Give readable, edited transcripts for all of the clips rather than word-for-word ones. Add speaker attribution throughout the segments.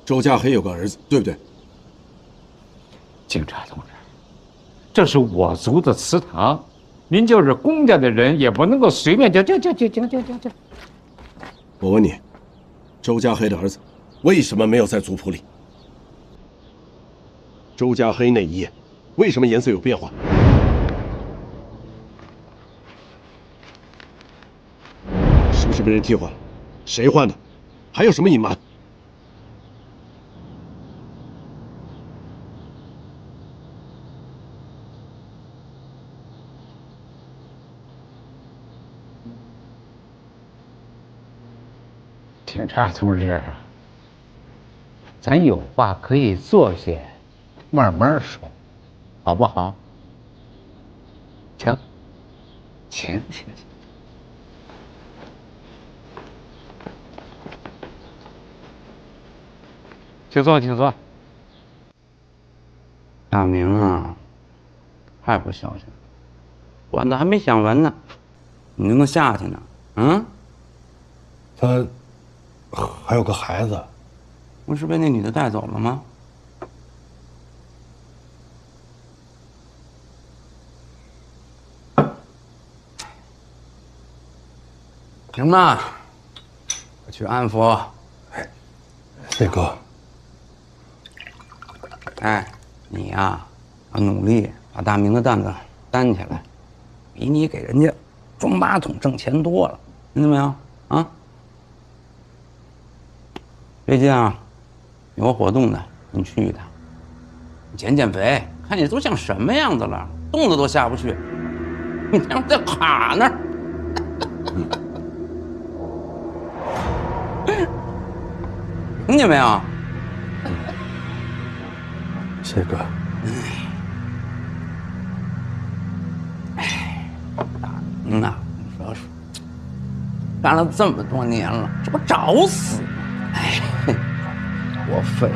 Speaker 1: 周家黑有个儿子，对不对？
Speaker 2: 警察同志，这是我族的祠堂，您就是公家的人，也不能够随便就。
Speaker 1: 我问你，周家黑的儿子为什么没有在族谱里？周家黑那一页为什么颜色有变化？是不是被人替换了？谁换的？还有什么隐瞒？
Speaker 2: 警察同志，咱有话可以坐下慢慢说，好不好？请。请坐。
Speaker 3: 大明啊，太不小心了，管子还没想完呢，你就能下去呢？嗯？
Speaker 4: 他还有个孩子，
Speaker 3: 不是被那女的带走了吗？行吧，我去安抚。
Speaker 4: 谢哥。
Speaker 3: 哎，你呀，要努力把大明的担子担起来，比你给人家装马桶挣钱多了，听见没有？啊！最近啊，有个活动的，你去一趟，你减肥，看你都像什么样子了，动子都下不去，你他妈在卡那儿。听见没有？
Speaker 4: 谢哥。
Speaker 3: 大明啊，你说干了这么多年了，这不找死吗？哎，多废！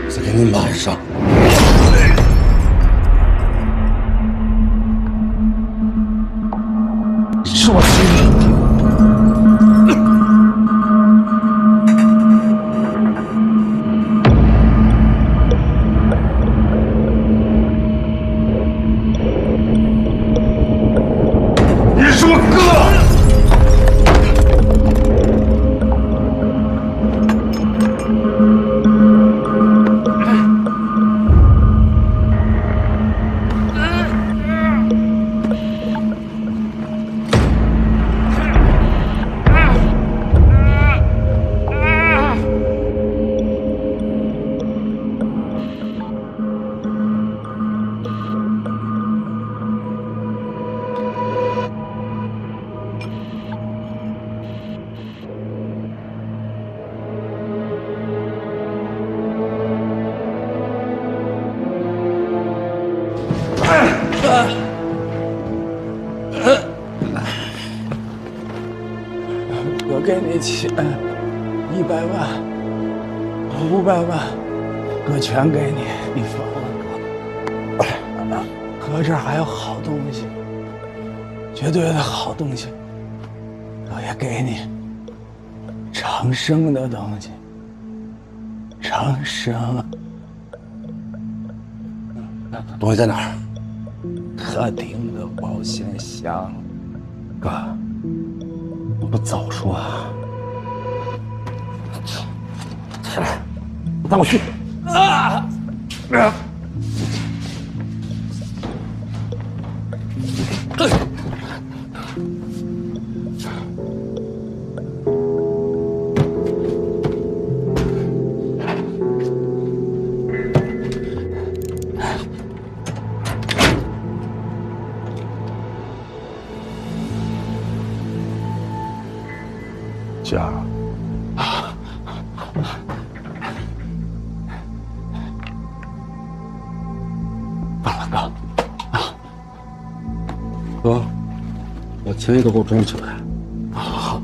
Speaker 4: 再给你满上。
Speaker 2: 是我欺负你。你是我哥。
Speaker 5: 我给你钱，100万、500万，哥全给你，你放了哥。哥这儿还有好东西，绝对的好东西，哥也给你，长生的东西，长生。
Speaker 4: 东西在哪儿？
Speaker 5: 客厅的保险箱。
Speaker 4: 哥，我不早说啊！起来，带我去！
Speaker 1: 家，
Speaker 4: 放了哥。哥，把钱也都给我装起来。好。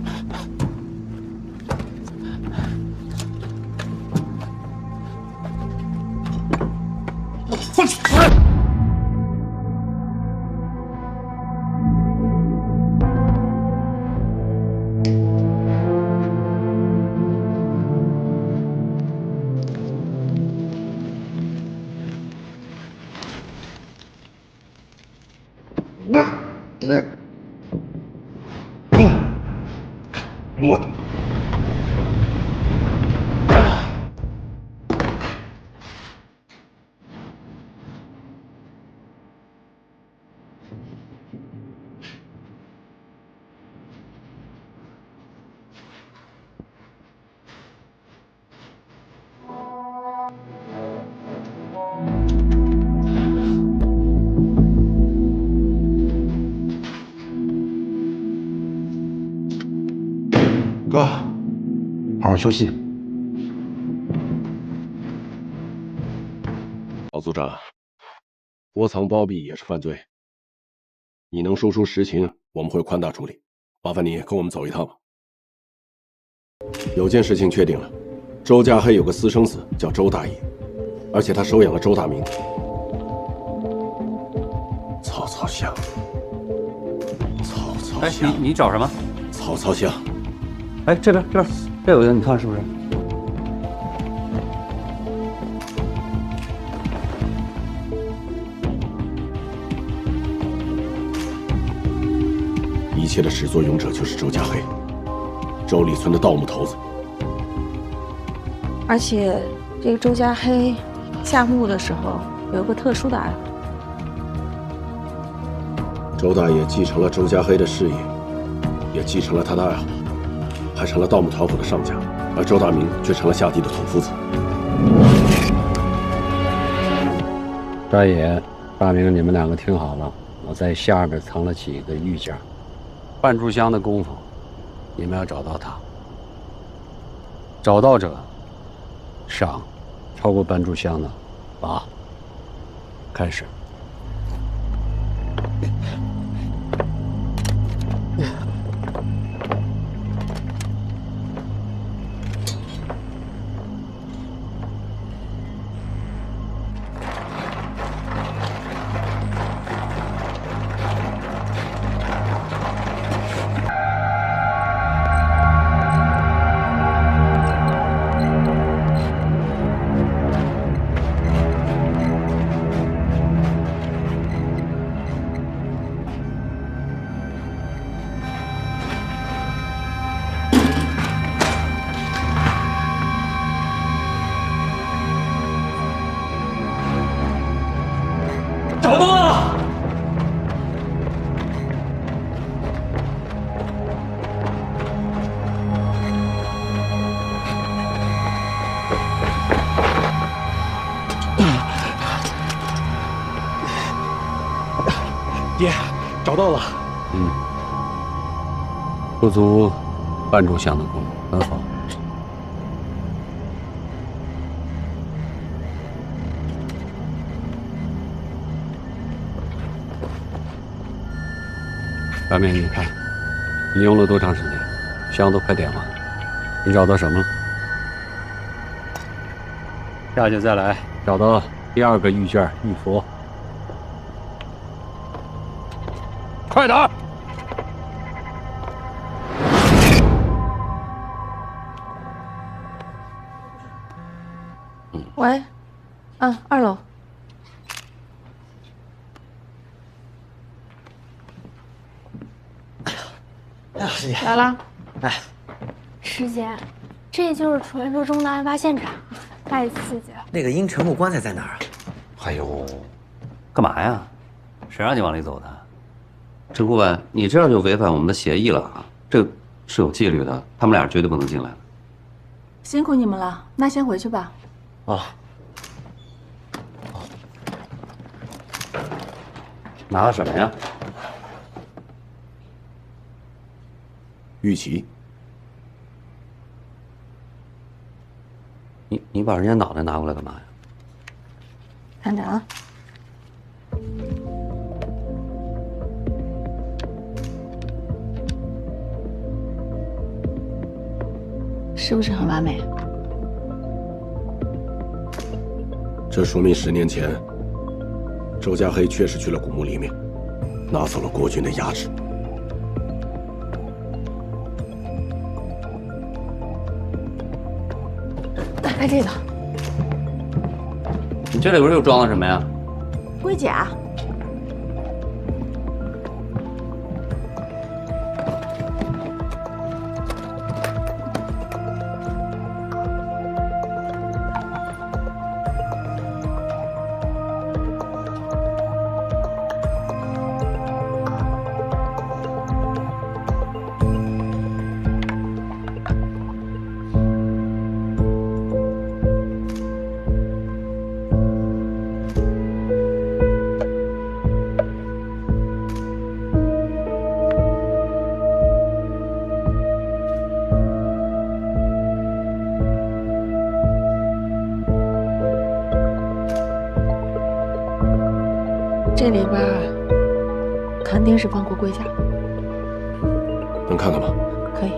Speaker 4: 哥，好好休息。
Speaker 1: 老组长，窝藏包庇也是犯罪。你能说出实情，我们会宽大处理。麻烦你跟我们走一趟吧。有件事情确定了，周家黑有个私生子叫周大爷，而且他收养了周大明。曹操相，曹操
Speaker 6: 哎，
Speaker 1: 相，
Speaker 6: 你找什么？
Speaker 1: 曹操相。
Speaker 6: 哎，这边这有一个，你看是不是？
Speaker 1: 一切的始作俑者就是周家黑，周立村的盗墓头子。
Speaker 7: 而且这个周家黑下墓的时候有个特殊的爱好。
Speaker 1: 周大爷继承了周家黑的事业，也继承了他的爱好，还成了盗墓团伙的上家，而周大明却成了下地的土夫子。
Speaker 8: 大爷、大明，你们两个听好了，我在下边藏了几个玉件，半炷香的功夫，你们要找到他。找到者赏，超过半炷香的罚。开始。
Speaker 6: 找到了！
Speaker 5: 爹，找到了。
Speaker 8: 不足半炷香的功夫，很好。大明，你看，你用了多长时间？香都快点完了，你找到什么了？下去再来，找到第二个玉件玉佛，快点儿！
Speaker 7: 喂，2楼。来啦。
Speaker 9: 师姐，这就是传说中的案发现场，太刺激了。
Speaker 10: 那个阴沉木棺材在哪儿啊？
Speaker 6: 哎呦，干嘛呀？谁让你往里走的？
Speaker 3: 陈顾问，你这样就违反我们的协议了啊！这是有纪律的，他们俩绝对不能进来。
Speaker 7: 辛苦你们了，那先回去吧。
Speaker 6: 啊，
Speaker 3: 拿了什么呀？
Speaker 1: 玉琪，
Speaker 3: 你把人家脑袋拿过来干嘛呀？
Speaker 7: 看着啊。是不是很完美？
Speaker 1: 这说明10年前，周家黑确实去了古墓里面，拿走了国君的牙齿。
Speaker 7: 打开这个，
Speaker 3: 你这里边又装了什么呀？
Speaker 7: 龟甲。这里边肯定是放过龟甲，
Speaker 1: 能看看吗？
Speaker 7: 可以。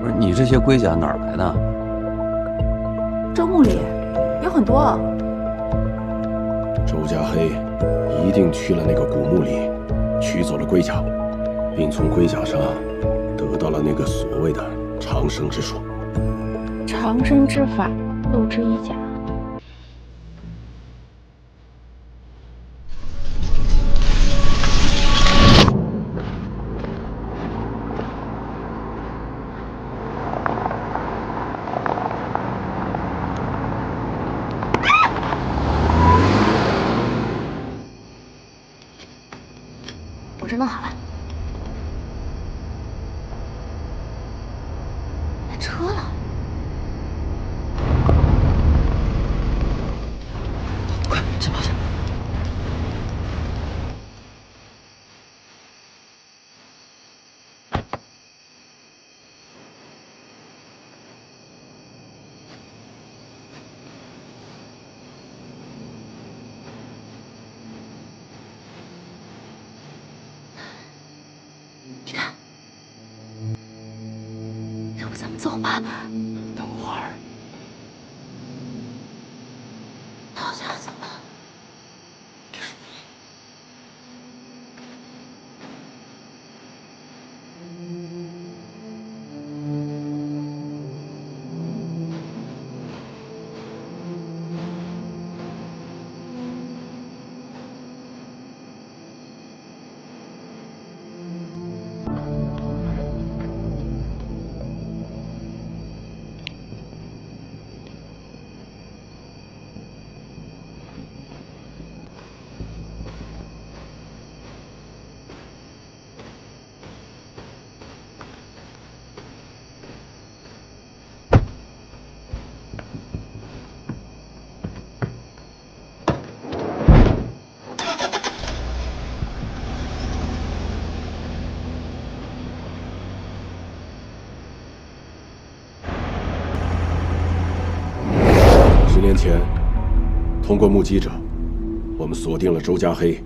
Speaker 6: 不是你这些龟甲哪儿来的？
Speaker 7: 周墓里有很多啊。
Speaker 1: 周家黑一定去了那个古墓里，取走了龟甲，并从龟甲上得到了那个所谓的长生之术。
Speaker 7: 长生之法，斗之以甲。
Speaker 9: 我这弄好了。来车了。快，这方向。你看，要不咱们走吧？
Speaker 6: 等会儿，
Speaker 9: 好家伙，10
Speaker 1: 年前，通过目击者，我们锁定了周家黑，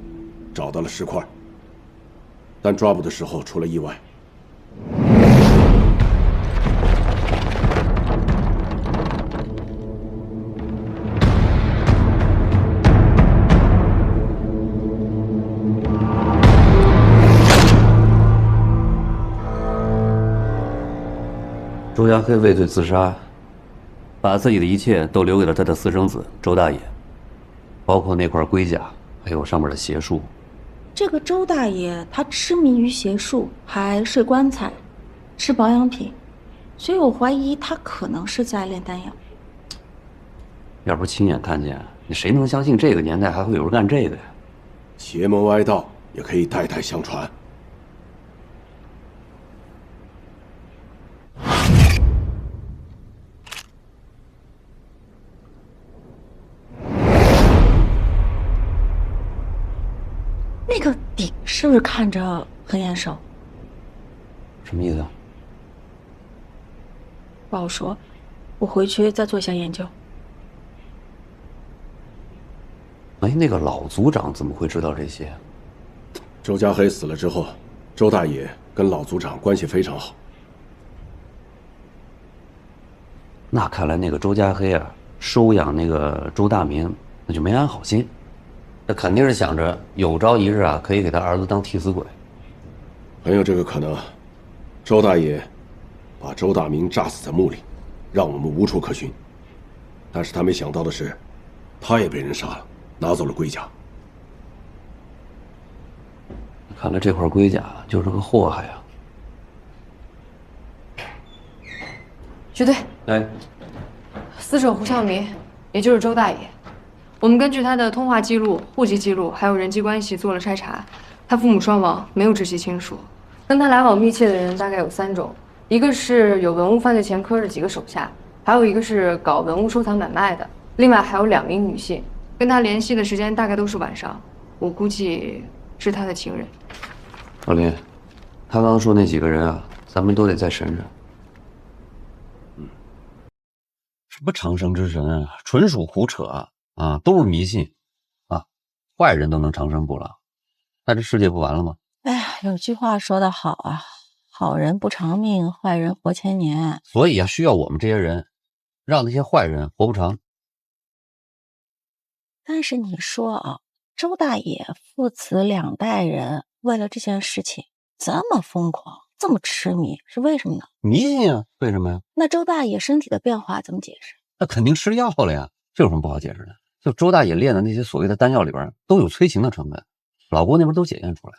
Speaker 1: 找到了尸块，但抓捕的时候出了意外。
Speaker 6: 周家黑畏罪自杀，把自己的一切都留给了他的私生子周大爷，包括那块龟甲，还有上面的邪术。
Speaker 7: 这个周大爷他痴迷于邪术，还睡棺材，吃保养品，所以我怀疑他可能是在炼丹药。
Speaker 6: 要不是亲眼看见，你谁能相信这个年代还会有人干这个呀？
Speaker 1: 邪门歪道也可以代代相传。
Speaker 7: 那个鼎是不是看着很眼熟？
Speaker 6: 什么意思？
Speaker 7: 不好说，我回去再做一下研究。
Speaker 6: 哎，那个老族长怎么会知道这些？
Speaker 1: 周家黑死了之后，周大爷跟老族长关系非常好。
Speaker 6: 那看来那个周家黑啊，收养那个周大明，那就没安好心。那肯定是想着有朝一日啊，可以给他儿子当替死鬼。
Speaker 1: 很有这个可能。周大爷把周大明炸死在墓里，让我们无处可寻。但是他没想到的是，他也被人杀了，拿走了龟甲。
Speaker 6: 看来这块龟甲就是个祸害啊！
Speaker 10: 徐队，
Speaker 6: 哎，
Speaker 10: 死者胡孝明，也就是周大爷。我们根据他的通话记录、户籍记录还有人际关系做了筛查，他父母双亡，没有直系亲属。跟他来往密切的人大概有3种，一个是有文物犯罪前科的几个手下，还有一个是搞文物收藏买卖的，另外还有2名女性，跟他联系的时间大概都是晚上，我估计是他的情人。
Speaker 6: 老林，他刚刚说那几个人啊，咱们都得再审审。什么长生之神啊，纯属胡扯啊！都是迷信。坏人都能长生不老，那这世界不完了吗？
Speaker 7: 哎呀，有句话说得好啊，好人不长命，坏人活千年。
Speaker 6: 所以啊，需要我们这些人，让那些坏人活不长。
Speaker 7: 但是你说啊，周大爷父子2代人为了这件事情这么疯狂，这么痴迷，是为什么呢？
Speaker 6: 迷信啊，为什么呀？
Speaker 7: 那周大爷身体的变化怎么解释？
Speaker 6: 那肯定吃药了呀，这有什么不好解释的？就周大爷炼的那些所谓的丹药里边都有催情的成分，老郭那边都检验出来了。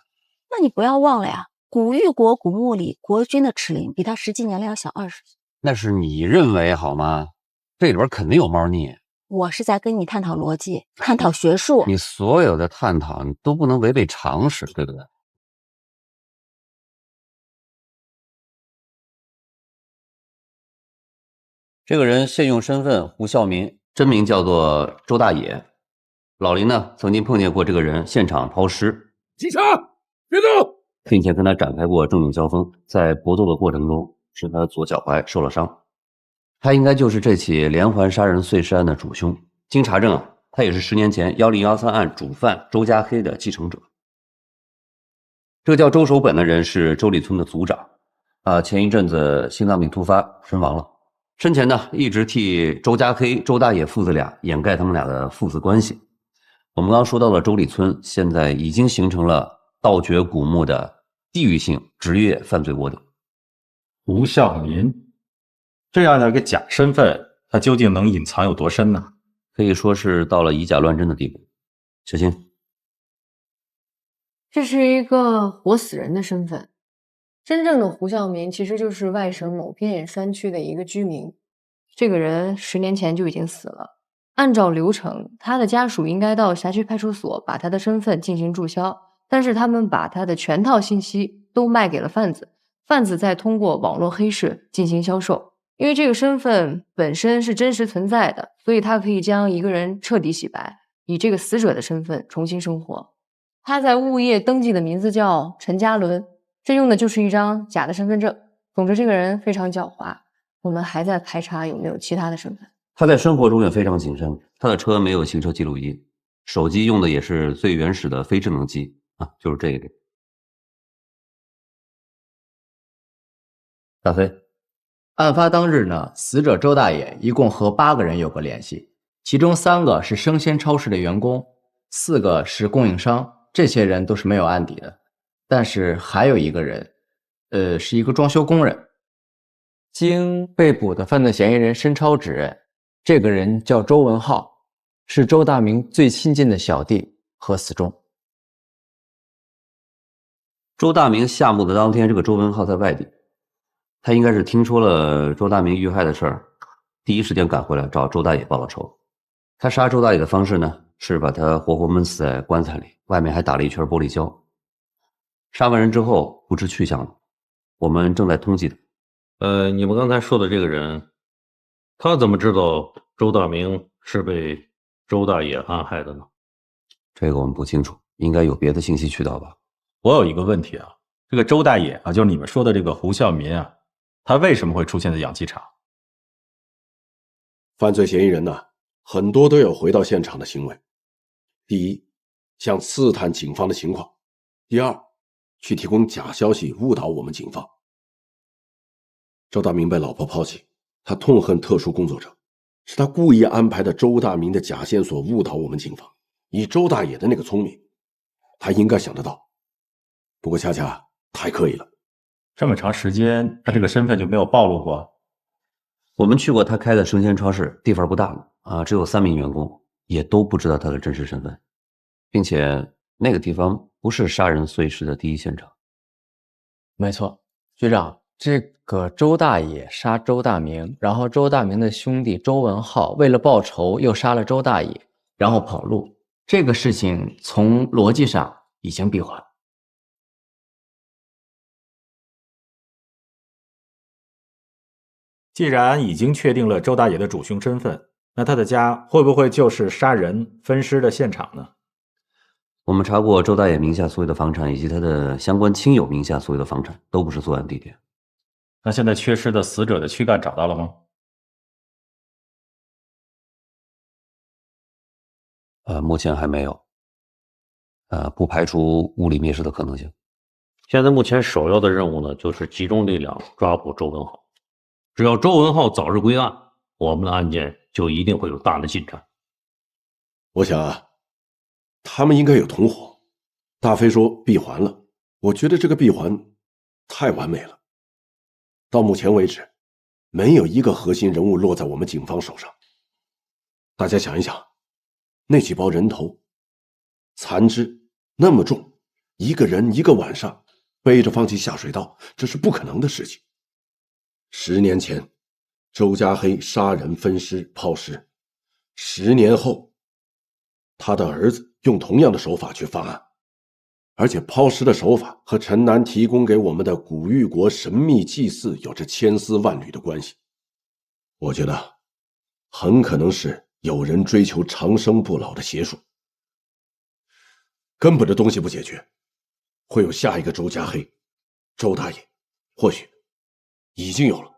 Speaker 7: 那你不要忘了呀，古玉国古墓里国君的齿龄比他实际年龄要小20岁。
Speaker 6: 那是你认为好吗？这里边肯定有猫腻。
Speaker 7: 我是在跟你探讨逻辑，探讨学术。
Speaker 6: 你所有的探讨你都不能违背常识，对不对？这个人现用身份胡孝民，真名叫做周大野。老林呢，曾经碰见过这个人现场抛尸，
Speaker 1: 警察别动，
Speaker 6: 并且跟他展开过正面交锋，在搏斗的过程中，使他左脚踝受了伤。他应该就是这起连环杀人碎尸案的主凶。经查证啊，他也是10年前1013案主犯周家黑的继承者。这个叫周守本的人是周里村的族长，前一阵子心脏病突发身亡了。生前呢，一直替周家黑、周大野父子俩掩盖他们俩的父子关系。我们刚刚说到了周里村，现在已经形成了盗掘古墓的地域性职业犯罪窝点。
Speaker 11: 胡孝民这样的一个假身份，他究竟能隐藏有多深呢？
Speaker 6: 可以说是到了以假乱真的地步。小青，
Speaker 10: 这是一个活死人的身份。真正的胡孝民其实就是外省某偏远山区的一个居民。这个人10年前就已经死了。按照流程，他的家属应该到辖区派出所把他的身份进行注销，但是他们把他的全套信息都卖给了贩子，贩子再通过网络黑市进行销售。因为这个身份本身是真实存在的，所以他可以将一个人彻底洗白，以这个死者的身份重新生活。他在物业登记的名字叫陈嘉伦，这用的就是一张假的身份证。总之这个人非常狡猾，我们还在排查有没有其他的身份。
Speaker 6: 他在生活中也非常谨慎，他的车没有行车记录仪，手机用的也是最原始的非智能机就是这个。大飞，
Speaker 12: 案发当日呢，死者周大爷一共和8个人有过联系，其中3个是生鲜超市的员工，4个是供应商，这些人都是没有案底的。但是还有一个人，是一个装修工人。经被捕的犯罪嫌疑人申超指认，这个人叫周文浩，是周大明最亲近的小弟和死忠。
Speaker 6: 周大明下墓的当天，这个周文浩在外地，他应该是听说了周大明遇害的事儿，第一时间赶回来找周大爷报了仇。他杀周大爷的方式呢，是把他活活闷死在棺材里，外面还打了一圈玻璃胶。杀完人之后不知去向了，我们正在通缉他。
Speaker 11: 你们刚才说的这个人，他怎么知道周大明是被周大爷暗害的呢？
Speaker 6: 这个我们不清楚，应该有别的信息渠道吧。
Speaker 11: 我有一个问题啊，这个周大爷就是你们说的这个胡孝民他为什么会出现在氧气厂？
Speaker 1: 犯罪嫌疑人很多都有回到现场的行为。第一，想刺探警方的情况；第二，去提供假消息误导我们警方。周大明被老婆抛弃，他痛恨特殊工作者，是他故意安排的周大明的假线索误导我们警方。以周大爷的那个聪明，他应该想得到，不过恰恰太刻意了。
Speaker 11: 这么长时间，他这个身份就没有暴露过？
Speaker 6: 我们去过他开的生鲜超市，地方不大只有3名员工，也都不知道他的真实身份，并且那个地方不是杀人碎尸的第一现场。
Speaker 12: 没错，局长，这个周大爷杀周大明，然后周大明的兄弟周文浩为了报仇又杀了周大爷，然后跑路，这个事情从逻辑上已经闭环。
Speaker 11: 既然已经确定了周大爷的主凶身份，那他的家会不会就是杀人分尸的现场呢？
Speaker 6: 我们查过周大爷名下所有的房产以及他的相关亲友名下所有的房产，都不是作案地点。
Speaker 11: 那现在缺失的死者的躯干找到了吗？
Speaker 6: 目前还没有。不排除物理灭失的可能性。
Speaker 11: 现在目前首要的任务呢，就是集中力量抓捕周文浩。只要周文浩早日归案，我们的案件就一定会有大的进展。
Speaker 1: 我想啊，他们应该有同伙。大飞说闭环了，我觉得这个闭环太完美了。到目前为止，没有一个核心人物落在我们警方手上。大家想一想，那几包人头、残肢那么重，一个人一个晚上背着放进下水道，这是不可能的事情。10年前，周家黑杀人、分尸、抛尸，10年后，他的儿子用同样的手法去犯案，而且抛尸的手法和陈南提供给我们的古玉国神秘祭祀有着千丝万缕的关系。我觉得很可能是有人追求长生不老的邪术，根本的东西不解决，会有下一个周家黑、周大爷，或许已经有了。